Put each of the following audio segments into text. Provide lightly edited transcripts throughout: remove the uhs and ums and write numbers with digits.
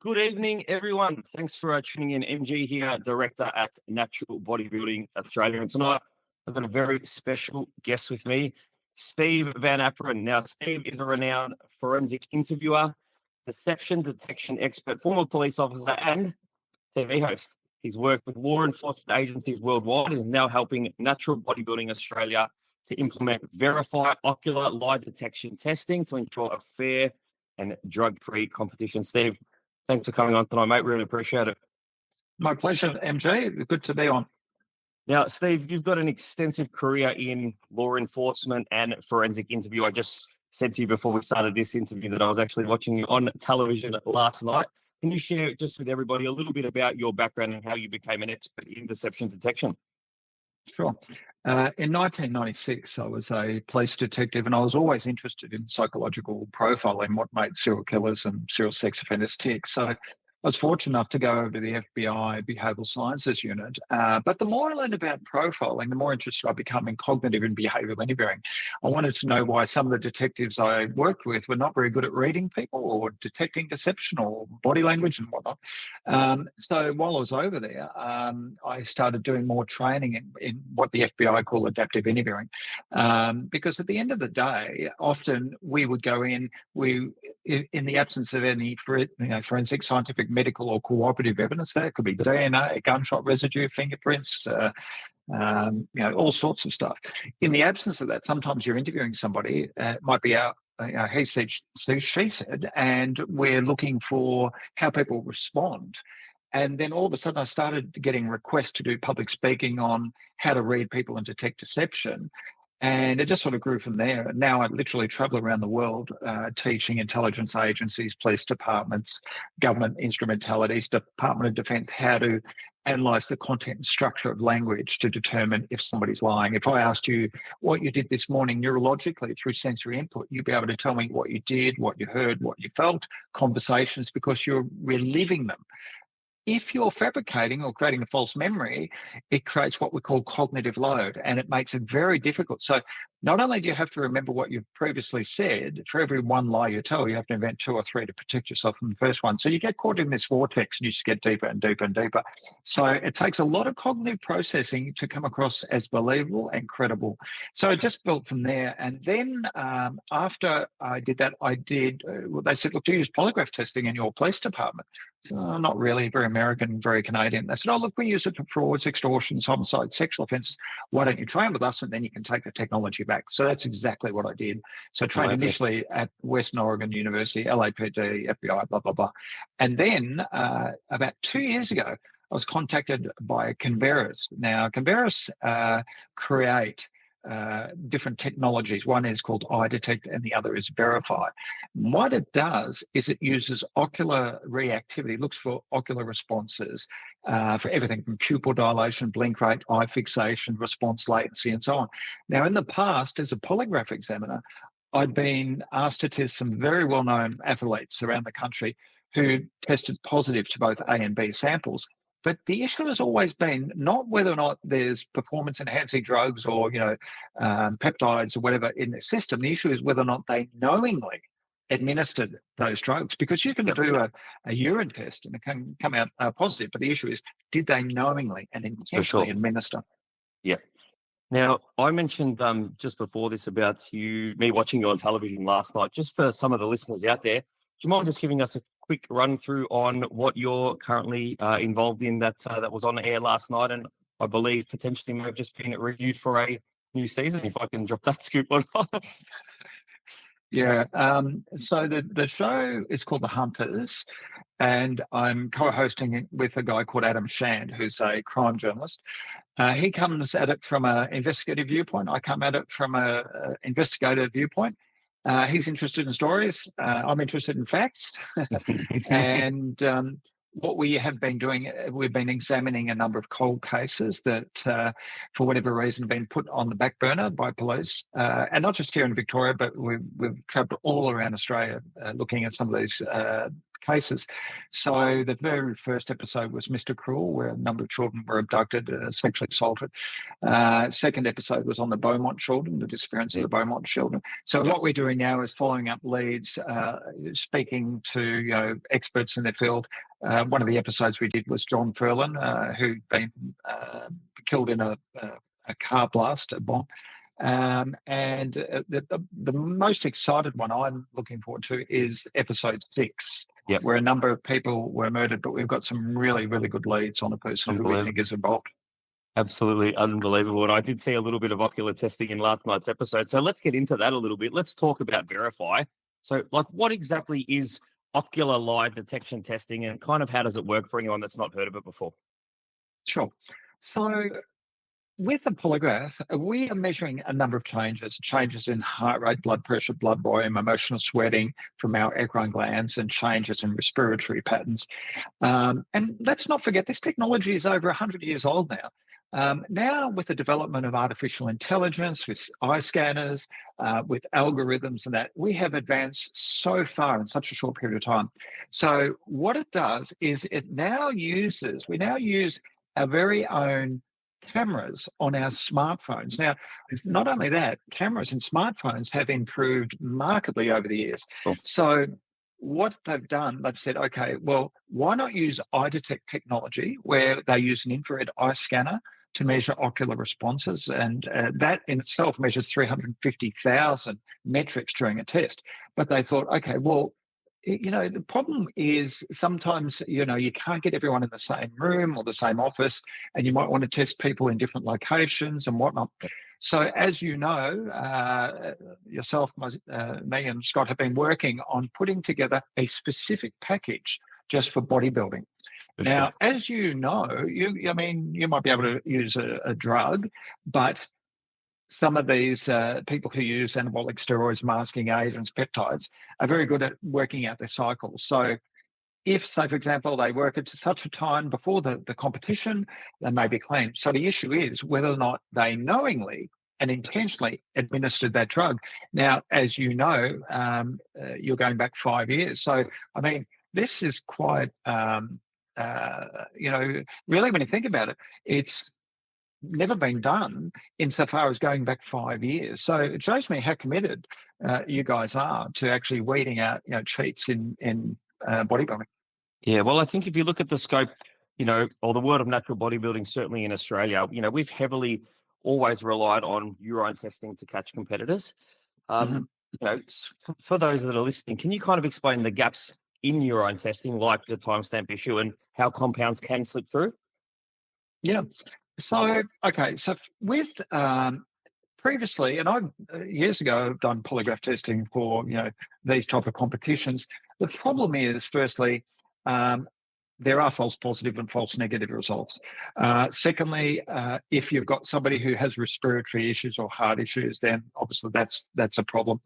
Good evening, everyone. Thanks for tuning in. MG here, Director at Natural Bodybuilding Australia. And tonight, I've got a very special guest with me, Steve Van Aperen. Now, Steve is a renowned forensic interviewer, deception detection expert, former police officer, and TV host. He's worked with law enforcement agencies worldwide and is now helping Natural Bodybuilding Australia to implement Verifeye ocular lie detection testing to ensure a fair and drug-free competition. Steve, thanks for coming on tonight, mate. Really appreciate it. My pleasure, MJ. Good to be on. Now, Steve, you've got an extensive career in law enforcement and forensic interview. I just said to you before we started this interview that I was actually watching you on television last night. Can you share just with everybody a little bit about your background and how you became an expert in deception detection? Sure. In 1996, I was a police detective, and I was always interested in psychological profiling, what made serial killers and serial sex offenders tick. So I was fortunate enough to go over to the FBI Behavioural Sciences Unit. But the more I learned about profiling, the more interested I became in cognitive and behavioural interviewing. I wanted to know why some of the detectives I worked with were not very good at reading people or detecting deception or body language and whatnot. So while I was over there, I started doing more training in what the FBI call adaptive interviewing. Because at the end of the day, often we would go in the absence of any forensic, scientific, medical or cooperative evidence. There could be DNA, gunshot residue, fingerprints, all sorts of stuff. In the absence of that, sometimes you're interviewing somebody, it might be he said, she said, and we're looking for how people respond. And then all of a sudden I started getting requests to do public speaking on how to read people and detect deception. And it just sort of grew from there. And now I literally travel around the world teaching intelligence agencies, police departments, government instrumentalities, Department of Defence, how to analyse the content and structure of language to determine if somebody's lying. If I asked you what you did this morning neurologically through sensory input, you'd be able to tell me what you did, what you heard, what you felt, conversations, because you're reliving them. If you're fabricating or creating a false memory, it creates what we call cognitive load, and it makes it very difficult. So not only do you have to remember what you've previously said, for every one lie you tell, you have to invent two or three to protect yourself from the first one. So you get caught in this vortex and you just get deeper and deeper and deeper. So it takes a lot of cognitive processing to come across as believable and credible. So it just built from there. And then after I did that, they said, look, do you use polygraph testing in your police department? Not really, very American, very Canadian. They said, oh, look, we use it for frauds, extortions, homicides, sexual offences. Why don't you train with us and then you can take the technology back? So that's exactly what I did. So I trained initially at Western Oregon University, LAPD, FBI, blah, blah, blah. And then about 2 years ago, I was contacted by Converus. Now, Converus create different technologies. One is called eye detect and the other is Verifeye. What it does is it uses ocular reactivity, looks for ocular responses for everything from pupil dilation, blink rate, eye fixation, response latency, and so on. Now, in the past, as a polygraph examiner, I'd been asked to test some very well-known athletes around the country who tested positive to both A and B samples. But the issue has always been not whether or not there's performance-enhancing drugs or, peptides or whatever in the system. The issue is whether or not they knowingly administered those drugs. Because you can do a urine test and it can come out positive, but the issue is, did they knowingly and intentionally administer? Yeah. Now, I mentioned just before this about me watching you on television last night. Just for some of the listeners out there, do you mind just giving us a quick run through on what you're currently involved in that was on air last night, and I believe potentially may have just been reviewed for a new season, if I can drop that scoop on? Yeah. So the show is called The Hunters, and I'm co-hosting it with a guy called Adam Shand, who's a crime journalist. He comes at it from an investigative viewpoint. I come at it from an investigative viewpoint. He's interested in stories. I'm interested in facts. And what we have been doing, we've been examining a number of cold cases that, for whatever reason, have been put on the back burner by police. And not just here in Victoria, but we've travelled all around Australia looking at some of these cases. So the very first episode was Mr. Cruel, where a number of children were abducted, sexually assaulted. Second episode was on the Beaumont children, the disappearance of the Beaumont children. So what we're doing now is following up leads, speaking to experts in their field. One of the episodes we did was John Ferlin, who'd been killed in a car blast, a bomb. The most excited one I'm looking forward to is episode 6, where a number of people were murdered, but we've got some really, really good leads on a person who we think is involved. Absolutely unbelievable. And I did see a little bit of ocular testing in last night's episode. So let's get into that a little bit. Let's talk about Verifeye. So what exactly is ocular lie detection testing, and kind of how does it work for anyone that's not heard of it before? Sure. So with a polygraph, we are measuring a number of changes in heart rate, blood pressure, blood volume, emotional sweating from our eccrine glands, and changes in respiratory patterns. And let's not forget, this technology is over 100 years old now. Now, with the development of artificial intelligence, with eye scanners, with algorithms and that, we have advanced so far in such a short period of time. So what it does is we now use our very own cameras on our smartphones. Now, it's not only that, cameras and smartphones have improved markedly over the years. Cool. So what they've done, they've said, okay, well, why not use eye detect technology, where they use an infrared eye scanner to measure ocular responses, and that in itself measures 350,000 metrics during a test. But they thought, okay, well, the problem is sometimes, you can't get everyone in the same room or the same office, and you might want to test people in different locations and whatnot. So as you know, yourself, me and Scott have been working on putting together a specific package just for bodybuilding. Now, as you know, you might be able to use a drug, but some of these people who use anabolic steroids, masking agents, peptides, are very good at working out their cycles. So if, say, for example, they work at such a time before the competition, they may be clean. So the issue is whether or not they knowingly and intentionally administered that drug. Now, as you know, you're going back 5 years. So, this is quite, really, when you think about it, it's never been done insofar as going back 5 years. So it shows me how committed you guys are to actually weeding out, cheats in bodybuilding. Yeah, well, I think if you look at the scope, or the world of natural bodybuilding, certainly in Australia, we've heavily always relied on urine testing to catch competitors. For those that are listening, can you kind of explain the gaps in urine testing, like the timestamp issue, and how compounds can slip through? Yeah. So, okay. So with previously, and years ago, I've done polygraph testing for, these type of competitions. The problem is, firstly, there are false positive and false negative results. Secondly, if you've got somebody who has respiratory issues or heart issues, then obviously that's a problem.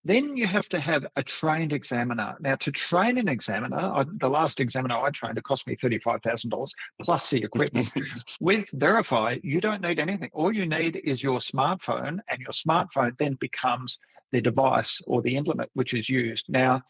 Then you have to have a trained examiner. Now, to train an examiner, the last examiner I trained, it cost me $35,000 plus the equipment. With Verifeye, you don't need anything. All you need is your smartphone, and your smartphone then becomes the device or the implement which is used. Now,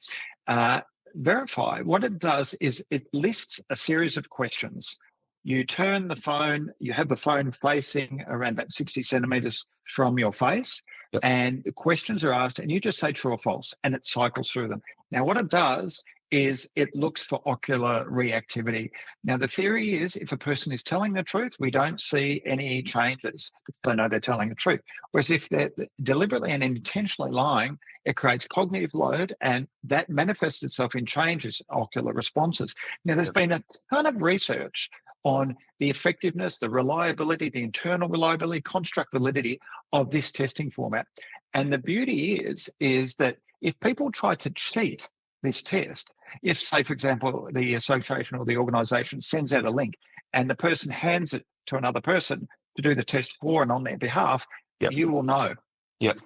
Verifeye, what it does is it lists a series of questions. You turn the phone, you have the phone facing around about 60 centimeters from your face, and the questions are asked, and you just say true or false, and it cycles through them. Now, what it does is it looks for ocular reactivity. Now, the theory is if a person is telling the truth, we don't see any changes. They know they're telling the truth. Whereas if they're deliberately and intentionally lying, it creates cognitive load, and that manifests itself in changes in ocular responses. Now, there's been a ton of research on the effectiveness, the reliability, the internal reliability, construct validity of this testing format. And the beauty is that if people try to cheat this test, if, say, for example, the association or the organisation sends out a link and the person hands it to another person to do the test for and on their behalf, you will know. Yep.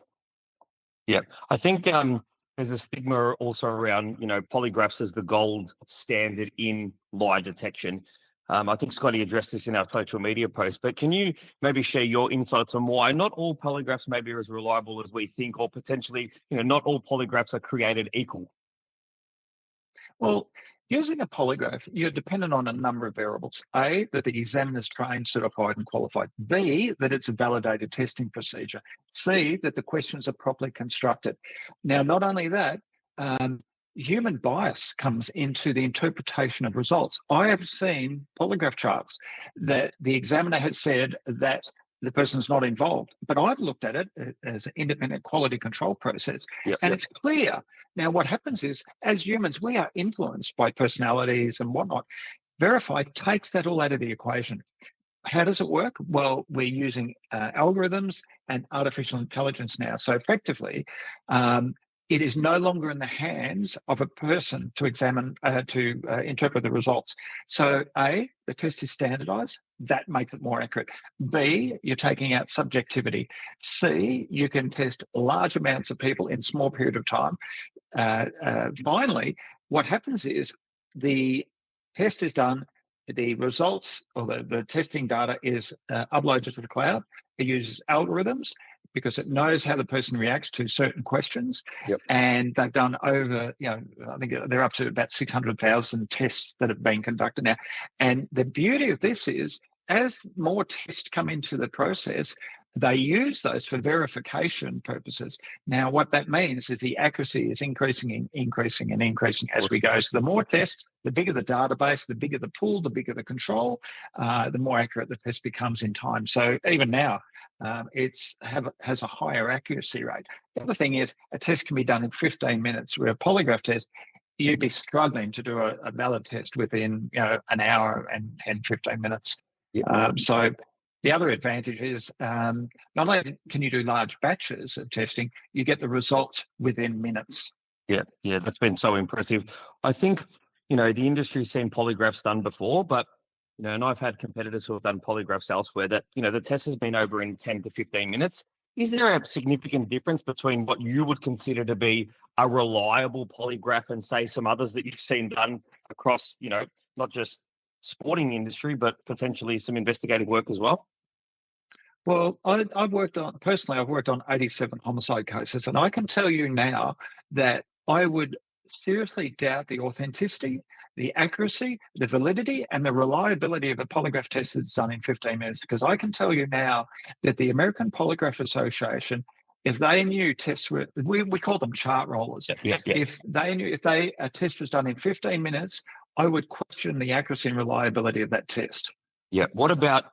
I think there's a stigma also around, polygraphs as the gold standard in lie detection. I think Scotty addressed this in our social media post, but can you maybe share your insights on why not all polygraphs may be as reliable as we think, or potentially, not all polygraphs are created equal? Well, using a polygraph, you're dependent on a number of variables. A, that the examiner's trained, certified, and qualified. B, that it's a validated testing procedure. C, that the questions are properly constructed. Now, not only that, human bias comes into the interpretation of results. I have seen polygraph charts that the examiner has said that the person's not involved, but I've looked at it as an independent quality control process, and it's clear. Now, what happens is, as humans, we are influenced by personalities and whatnot. Verifeye takes that all out of the equation. How does it work? Well, we're using algorithms and artificial intelligence now. So effectively, it is no longer in the hands of a person to examine, interpret the results. So A, the test is standardized. That makes it more accurate. B, you're taking out subjectivity. C, you can test large amounts of people in small period of time. Finally, what happens is the test is done, the results or the testing data is uploaded to the cloud. It uses algorithms because it knows how the person reacts to certain questions. And they've done over, I think they're up to about 600,000 tests that have been conducted now. And the beauty of this is, as more tests come into the process, they use those for verification purposes. Now, what that means is the accuracy is increasing as we go. So the more tests, the bigger the database, the bigger the pool, the bigger the control, the more accurate the test becomes in time. So even now, it has a higher accuracy rate. The other thing is, a test can be done in 15 minutes, where a polygraph test, you'd be struggling to do a valid test within an hour and 10, 15 minutes. So the other advantage is not only can you do large batches of testing, you get the results within minutes. Yeah, that's been so impressive. I think, the industry's seen polygraphs done before, but, and I've had competitors who have done polygraphs elsewhere that, the test has been over in 10 to 15 minutes. Is there a significant difference between what you would consider to be a reliable polygraph and, say, some others that you've seen done across, not just sporting industry, but potentially some investigative work as well? Well, I've worked on 87 homicide cases, and I can tell you now that I would seriously doubt the authenticity, the accuracy, the validity, and the reliability of a polygraph test that's done in 15 minutes. Because I can tell you now that the American Polygraph Association, if they knew tests were, we call them chart rollers. If they knew a test was done in 15 minutes, I would question the accuracy and reliability of that test. Yeah. What about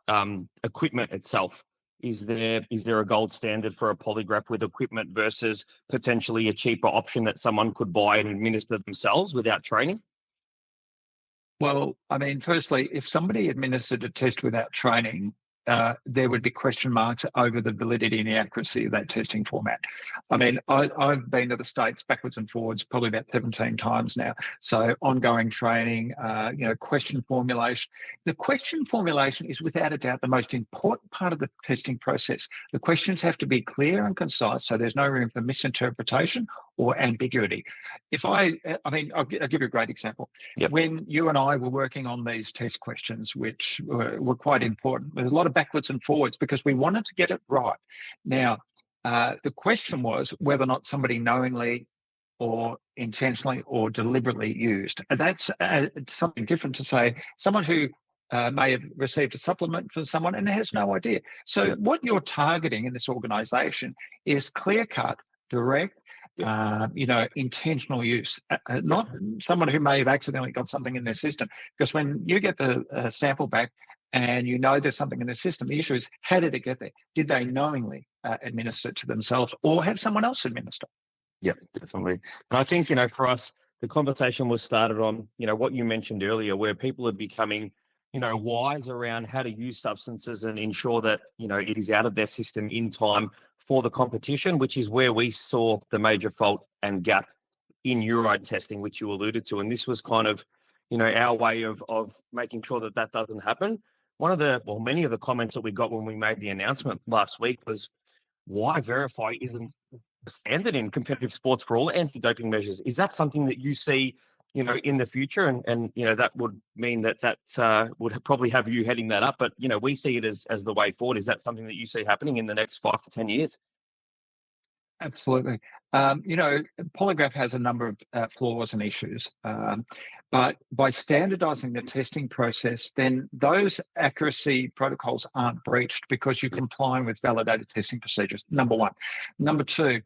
equipment itself? Is there a gold standard for a polygraph with equipment versus potentially a cheaper option that someone could buy and administer themselves without training? Well, I mean, firstly, if somebody administered a test without training, there would be question marks over the validity and the accuracy of that testing format. I mean, I've been to the States backwards and forwards probably about 17 times now. So ongoing training, question formulation. The question formulation is without a doubt the most important part of the testing process. The questions have to be clear and concise, so there's no room for misinterpretation or ambiguity. I'll give you a great example. When you and I were working on these test questions, which were quite important, there's a lot of backwards and forwards because we wanted to get it right. Now, the question was whether or not somebody knowingly or intentionally or deliberately used. And that's something different to say someone who may have received a supplement from someone and has no idea. So what you're targeting in this organization is clear-cut, direct, intentional use, not someone who may have accidentally got something in their system. Because when you get the sample back and there's something in their system, the issue is, how did it get there? Did they knowingly administer it to themselves or have someone else administer? Yeah, definitely. And I think, for us, the conversation was started on, what you mentioned earlier, where people are becoming, wise around how to use substances and ensure that, it is out of their system in time for the competition, which is where we saw the major fault and gap in urine testing, which you alluded to. And this was kind of, our way of making sure that doesn't happen. Many of the comments that we got when we made the announcement last week was, why Verifeye isn't standard in competitive sports for all anti-doping measures? Is that something that you see, in the future? And that would mean that would probably have you heading that up. But, we see it as the way forward. Is that something that you see happening in the next 5 to 10 years? Absolutely. Polygraph has a number of flaws and issues, but by standardizing the testing process, then those accuracy protocols aren't breached because you're complying with validated testing procedures, number one. Number two,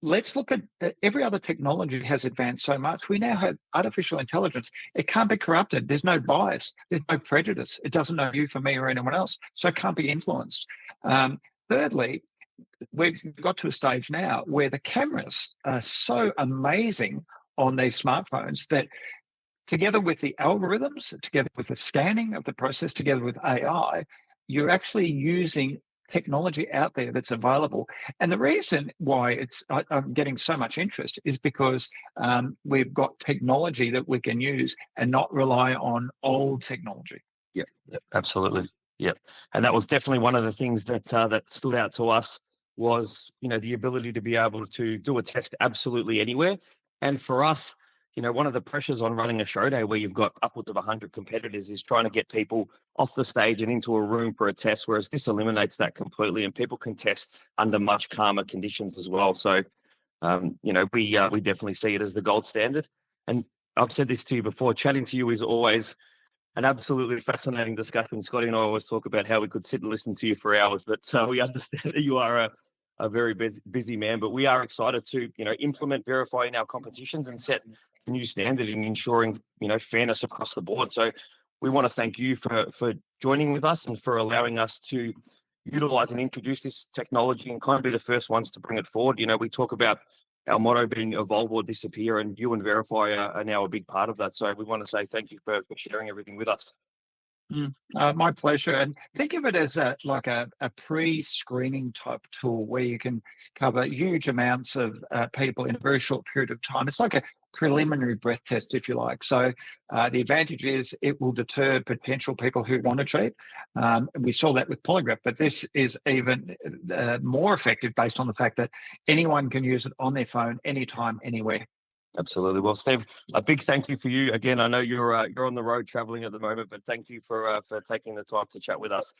let's look at every other technology has advanced so much. We now have artificial intelligence. It can't be corrupted. There's no bias. There's no prejudice. It doesn't know you from me or anyone else, so it can't be influenced. Thirdly, we've got to a stage now where the cameras are so amazing on these smartphones that together with the algorithms, together with the scanning of the process, together with AI, you're actually using technology out there that's available. And the reason why I'm getting so much interest is because we've got technology that we can use and not rely on old technology. Yeah, absolutely. Yeah, and that was definitely one of the things that that stood out to us was, the ability to be able to do a test absolutely anywhere. And for us, one of the pressures on running a show day where you've got upwards of 100 competitors is trying to get people off the stage and into a room for a test, whereas this eliminates that completely, and people can test under much calmer conditions as well. So, we definitely see it as the gold standard. And I've said this to you before, chatting to you is always an absolutely fascinating discussion. Scotty and I always talk about how we could sit and listen to you for hours, but we understand that you are a very busy man. But we are excited to, implement Verifeye in our competitions and set a new standard in ensuring, fairness across the board. So we want to thank you for joining with us and for allowing us to utilize and introduce this technology and kind of be the first ones to bring it forward. We talk about our motto being evolve or disappear, and you and Verifeye are now a big part of that. So we want to say thank you for sharing everything with us. My pleasure. And think of it as a pre-screening type tool where you can cover huge amounts of people in a very short period of time. It's like a preliminary breath test, if you like. So the advantage is it will deter potential people who want to cheat. We saw that with polygraph, but this is even more effective based on the fact that anyone can use it on their phone, anytime, anywhere. Absolutely. Well, Steve, a big thank you for you. Again, I know you're on the road traveling at the moment, but thank you for taking the time to chat with us.